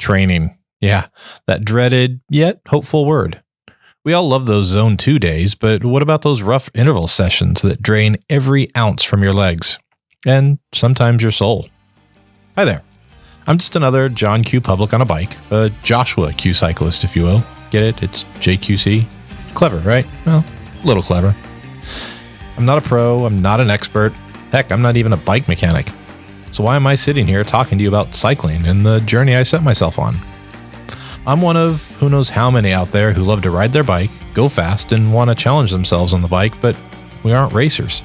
Training. Yeah, that dreaded yet hopeful word. We all love those Zone 2 days, but what about those rough interval sessions that drain every ounce from your legs and sometimes your soul? Hi there. I'm just another John Q. Public on a bike, a Joshua Q. cyclist, if you will. Get it? It's JQC. Clever, right? Well, a little clever. I'm not a pro. I'm not an expert. Heck, I'm not even a bike mechanic. So why am I sitting here talking to you about cycling and the journey I set myself on? I'm one of who knows how many out there who love to ride their bike, go fast, and want to challenge themselves on the bike, but we aren't racers.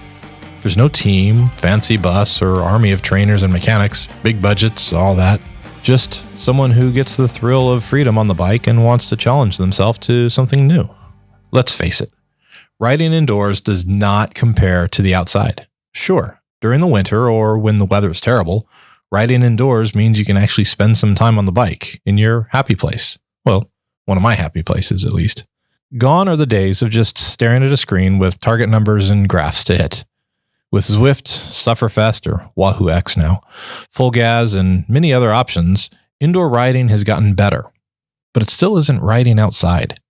There's no team, fancy bus, or army of trainers and mechanics, big budgets, all that. Just someone who gets the thrill of freedom on the bike and wants to challenge themselves to something new. Let's face it, riding indoors does not compare to the outside. Sure, during the winter or when the weather is terrible, riding indoors means you can actually spend some time on the bike in your happy place. Well, one of my happy places, at least. Gone are the days of just staring at a screen with target numbers and graphs to hit. With Zwift, Sufferfest, or Wahoo X now, Full Gas, and many other options, indoor riding has gotten better. But it still isn't riding outside.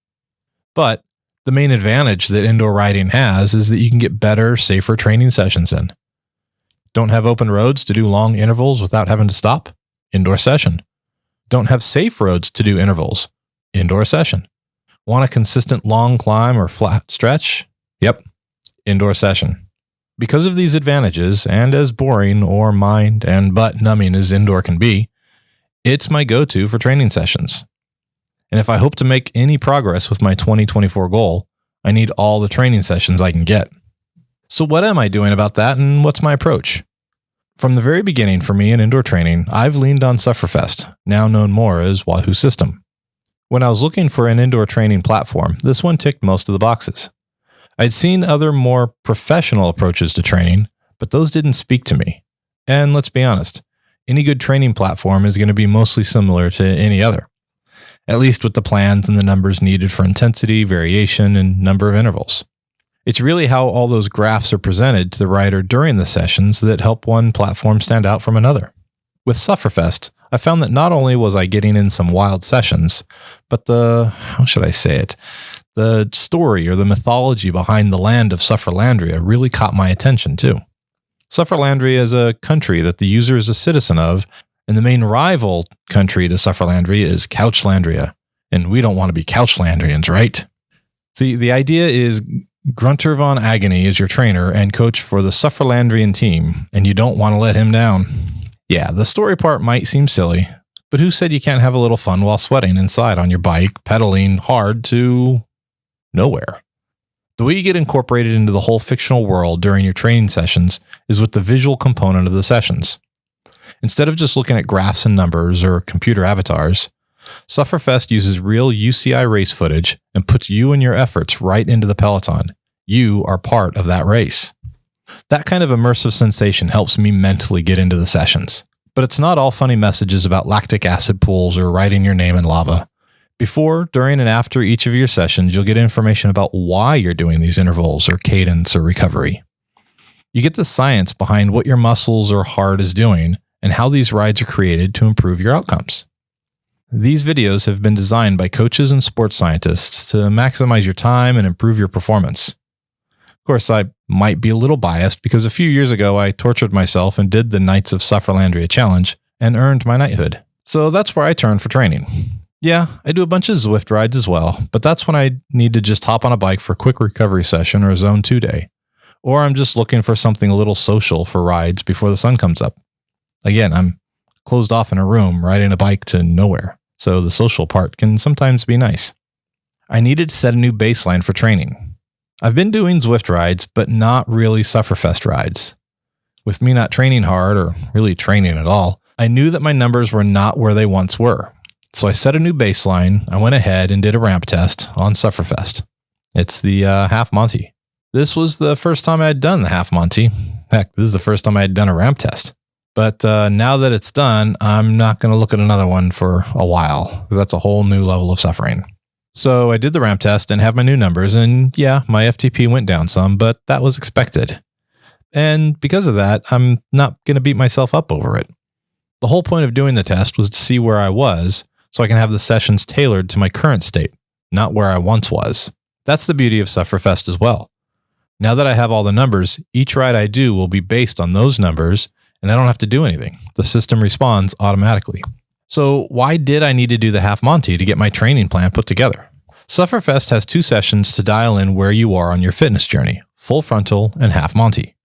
But the main advantage that indoor riding has is that you can get better, safer training sessions in. Don't have open roads to do long intervals without having to stop? Indoor session. Don't have safe roads to do intervals? Indoor session. Want a consistent long climb or flat stretch? Yep, indoor session. Because of these advantages, and as boring or mind and butt numbing as indoor can be, it's my go-to for training sessions. And if I hope to make any progress with my 2024 goal, I need all the training sessions I can get. So what am I doing about that, and what's my approach? From the very beginning for me in indoor training, I've leaned on Sufferfest, now known more as Wahoo System. When I was looking for an indoor training platform, this one ticked most of the boxes. I'd seen other more professional approaches to training, but those didn't speak to me. And let's be honest, any good training platform is going to be mostly similar to any other, at least with the plans and the numbers needed for intensity, variation, and number of intervals. It's really how all those graphs are presented to the rider during the sessions that help one platform stand out from another. With Sufferfest, I found that not only was I getting in some wild sessions, but the story or the mythology behind the land of Sufferlandria really caught my attention too. Sufferlandria is a country that the user is a citizen of, and the main rival country to Sufferlandria is Couchlandria. And we don't want to be Couchlandrians, right? See, the idea is Grunter von Agony is your trainer and coach for the Sufferlandrian team, and you don't want to let him down. Yeah, the story part might seem silly, but who said you can't have a little fun while sweating inside on your bike, pedaling hard to nowhere? The way you get incorporated into the whole fictional world during your training sessions is with the visual component of the sessions. Instead of just looking at graphs and numbers or computer avatars, Sufferfest uses real UCI race footage and puts you and your efforts right into the peloton. You are part of that race. That kind of immersive sensation helps me mentally get into the sessions. But it's not all funny messages about lactic acid pools or writing your name in lava. Before, during, and after each of your sessions, you'll get information about why you're doing these intervals or cadence or recovery. You get the science behind what your muscles or heart is doing and how these rides are created to improve your outcomes. These videos have been designed by coaches and sports scientists to maximize your time and improve your performance. Of course, I might be a little biased because a few years ago I tortured myself and did the Knights of Sufferlandria challenge and earned my knighthood. So that's where I turn for training. Yeah, I do a bunch of Zwift rides as well, but that's when I need to just hop on a bike for a quick recovery session or a Zone 2 day. Or I'm just looking for something a little social for rides before the sun comes up. Again, I'm closed off in a room riding a bike to nowhere, so the social part can sometimes be nice. I needed to set a new baseline for training. I've been doing Zwift rides, but not really Sufferfest rides. With me not training hard or really training at all, I knew that my numbers were not where they once were. So I set a new baseline. I went ahead and did a ramp test on Sufferfest. It's the half Monty. This was the first time I had done the half Monty. Heck, this is the first time I had done a ramp test. But now that it's done, I'm not going to look at another one for a while, because that's a whole new level of suffering. So I did the ramp test and have my new numbers, and yeah, my FTP went down some, but that was expected. And because of that, I'm not going to beat myself up over it. The whole point of doing the test was to see where I was, so I can have the sessions tailored to my current state, not where I once was. That's the beauty of Sufferfest as well. Now that I have all the numbers, each ride I do will be based on those numbers, and I don't have to do anything. The system responds automatically. So why did I need to do the half Monty to get my training plan put together? Sufferfest has 2 sessions to dial in where you are on your fitness journey, full frontal and half Monty.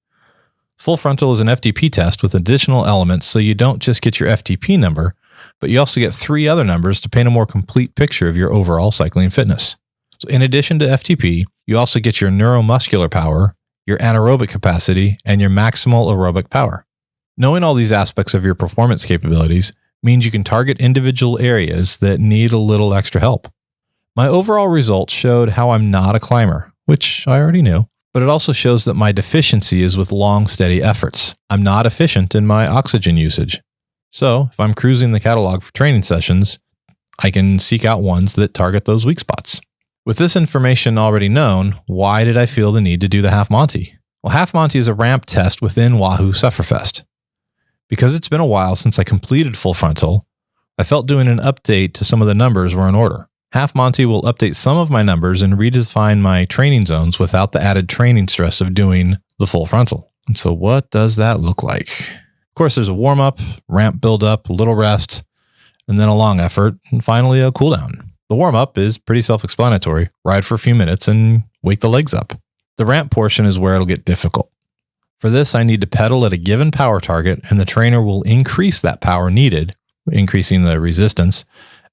Full frontal is an FTP test with additional elements, so you don't just get your FTP number, but you also get 3 other numbers to paint a more complete picture of your overall cycling fitness. So in addition to FTP, you also get your neuromuscular power, your anaerobic capacity, and your maximal aerobic power. Knowing all these aspects of your performance capabilities means you can target individual areas that need a little extra help. My overall results showed how I'm not a climber, which I already knew, but it also shows that my deficiency is with long, steady efforts. I'm not efficient in my oxygen usage. So if I'm cruising the catalog for training sessions, I can seek out ones that target those weak spots. With this information already known, why did I feel the need to do the half Monty? Well, half Monty is a ramp test within Wahoo Sufferfest. Because it's been a while since I completed full frontal, I felt doing an update to some of the numbers were in order. Half Monty will update some of my numbers and redefine my training zones without the added training stress of doing the full frontal. And so what does that look like? Of course, there's a warm-up, ramp build-up, a little rest, and then a long effort, and finally a cool-down. The warm-up is pretty self-explanatory. Ride for a few minutes and wake the legs up. The ramp portion is where it'll get difficult. For this, I need to pedal at a given power target, and the trainer will increase that power needed, increasing the resistance,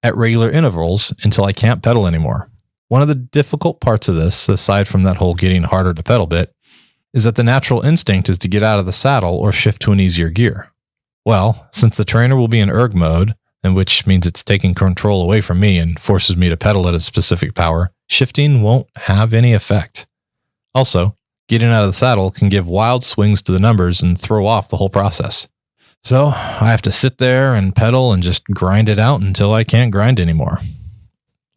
at regular intervals until I can't pedal anymore. One of the difficult parts of this, aside from that whole getting harder to pedal bit, is that the natural instinct is to get out of the saddle or shift to an easier gear. Well, since the trainer will be in erg mode, and which means it's taking control away from me and forces me to pedal at a specific power, shifting won't have any effect. Also, getting out of the saddle can give wild swings to the numbers and throw off the whole process. So I have to sit there and pedal and just grind it out until I can't grind anymore.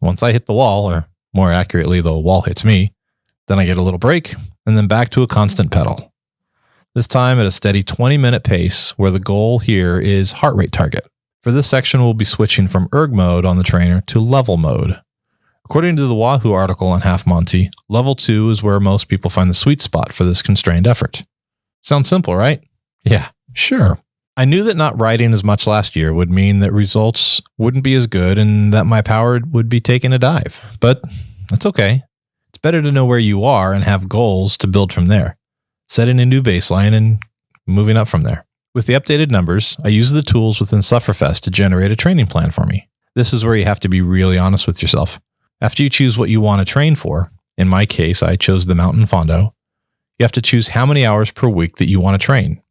Once I hit the wall, or more accurately, the wall hits me, then I get a little break and then back to a constant pedal. This time at a steady 20-minute pace where the goal here is heart rate target. For this section, we'll be switching from erg mode on the trainer to level mode. According to the Wahoo article on half Monty, level 2 is where most people find the sweet spot for this constrained effort. Sounds simple, right? Yeah, sure. I knew that not riding as much last year would mean that results wouldn't be as good and that my power would be taking a dive, but that's okay. It's better to know where you are and have goals to build from there, setting a new baseline and moving up from there. With the updated numbers, I use the tools within Sufferfest to generate a training plan for me. This is where you have to be really honest with yourself. After you choose what you want to train for, in my case, I chose the Gran Fondo, you have to choose how many hours per week that you want to train.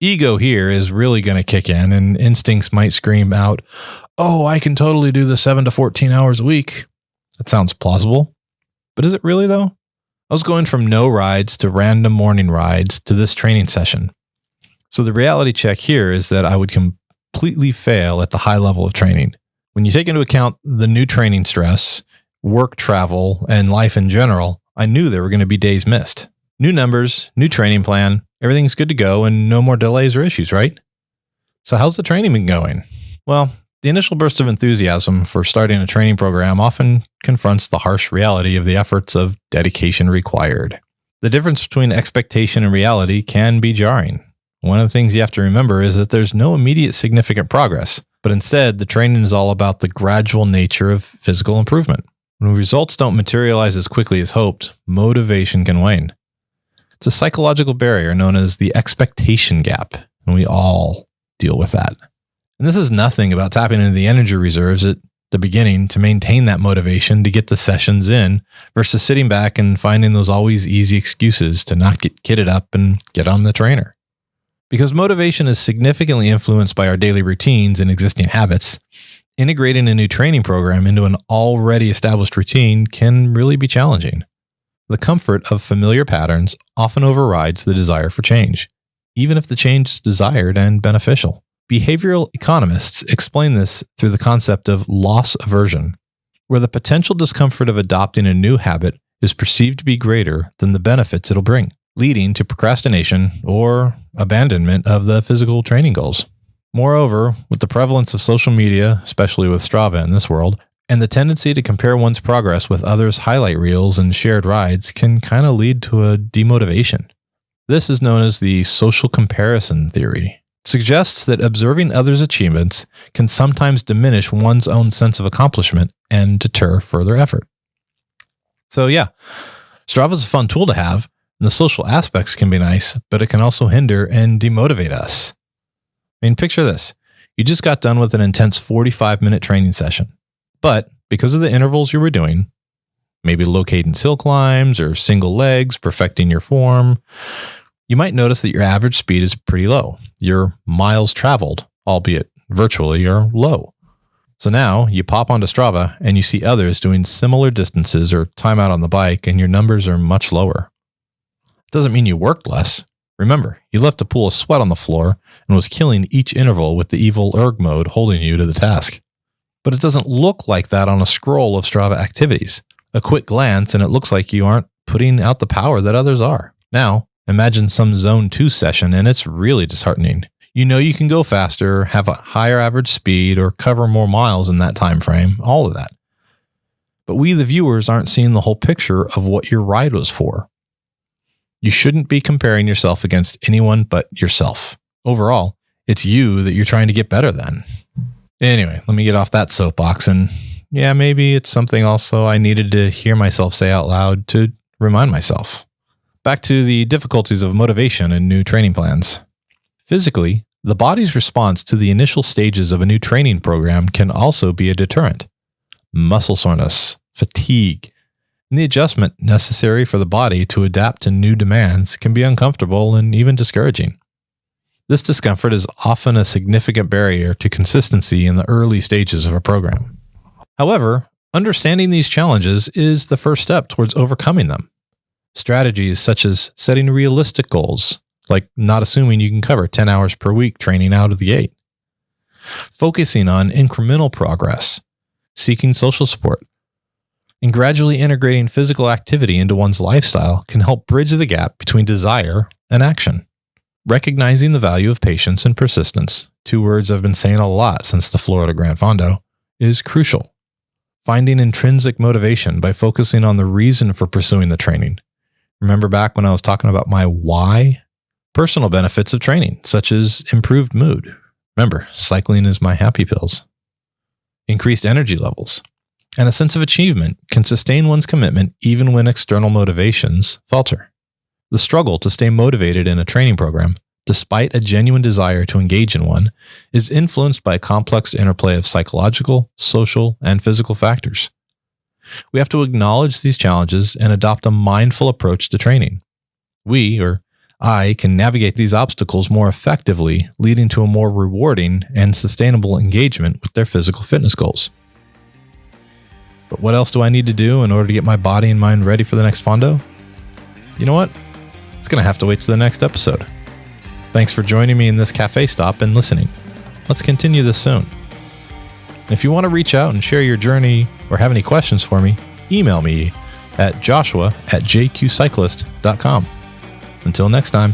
Ego here is really going to kick in, and instincts might scream out, "Oh, I can totally do the 7 to 14 hours a week." That sounds plausible, but is it really though? I was going from no rides to random morning rides to this training session. So the reality check here is that I would completely fail at the high level of training. When you take into account the new training stress, work travel, and life in general, I knew there were going to be days missed. New numbers, new training plan, everything's good to go and no more delays or issues, right? So how's the training been going? Well, the initial burst of enthusiasm for starting a training program often confronts the harsh reality of the efforts of dedication required. The difference between expectation and reality can be jarring. One of the things you have to remember is that there's no immediate significant progress, but instead the training is all about the gradual nature of physical improvement. When results don't materialize as quickly as hoped, motivation can wane. It's a psychological barrier known as the expectation gap, and we all deal with that. And this is nothing about tapping into the energy reserves at the beginning to maintain that motivation to get the sessions in versus sitting back and finding those always easy excuses to not get kitted up and get on the trainer. Because motivation is significantly influenced by our daily routines and existing habits, integrating a new training program into an already established routine can really be challenging. The comfort of familiar patterns often overrides the desire for change, even if the change is desired and beneficial. Behavioral economists explain this through the concept of loss aversion, where the potential discomfort of adopting a new habit is perceived to be greater than the benefits it'll bring, leading to procrastination or abandonment of the physical training goals. Moreover, with the prevalence of social media, especially with Strava in this world, and the tendency to compare one's progress with others' highlight reels and shared rides can kind of lead to a demotivation. This is known as the social comparison theory. It suggests that observing others' achievements can sometimes diminish one's own sense of accomplishment and deter further effort. So yeah, Strava is a fun tool to have, and the social aspects can be nice, but it can also hinder and demotivate us. I mean, picture this. You just got done with an intense 45-minute training session. But because of the intervals you were doing, maybe low cadence hill climbs or single legs, perfecting your form, you might notice that your average speed is pretty low. Your miles traveled, albeit virtually, are low. So now you pop onto Strava and you see others doing similar distances or time out on the bike, and your numbers are much lower. It doesn't mean you worked less. Remember, you left a pool of sweat on the floor and was killing each interval with the evil erg mode holding you to the task. But it doesn't look like that on a scroll of Strava activities. A quick glance and it looks like you aren't putting out the power that others are. Now, imagine some Zone 2 session and it's really disheartening. You know you can go faster, have a higher average speed, or cover more miles in that time frame, all of that. But we, the viewers, aren't seeing the whole picture of what your ride was for. You shouldn't be comparing yourself against anyone but yourself. Overall, it's you that you're trying to get better than. Anyway, let me get off that soapbox, and yeah, maybe it's something also I needed to hear myself say out loud to remind myself. Back to the difficulties of motivation and new training plans. Physically, the body's response to the initial stages of a new training program can also be a deterrent. Muscle soreness, fatigue, and the adjustment necessary for the body to adapt to new demands can be uncomfortable and even discouraging. This discomfort is often a significant barrier to consistency in the early stages of a program. However, understanding these challenges is the first step towards overcoming them. Strategies such as setting realistic goals, like not assuming you can cover 10 hours per week training out of the gate, focusing on incremental progress, seeking social support, and gradually integrating physical activity into one's lifestyle can help bridge the gap between desire and action. Recognizing the value of patience and persistence, 2 words I've been saying a lot since the Florida Gran Fondo, is crucial. Finding intrinsic motivation by focusing on the reason for pursuing the training. Remember back when I was talking about my why? Personal benefits of training, such as improved mood. Remember, cycling is my happy pills. Increased energy levels. And a sense of achievement can sustain one's commitment even when external motivations falter. The struggle to stay motivated in a training program, despite a genuine desire to engage in one, is influenced by a complex interplay of psychological, social, and physical factors. We have to acknowledge these challenges and adopt a mindful approach to training. We, or I, can navigate these obstacles more effectively, leading to a more rewarding and sustainable engagement with their physical fitness goals. But what else do I need to do in order to get my body and mind ready for the next Fondo? You know what? It's going to have to wait to the next episode. Thanks for joining me in this cafe stop and listening. Let's continue this soon. And if you want to reach out and share your journey or have any questions for me, email me at joshua@jqcyclist.com. Until next time.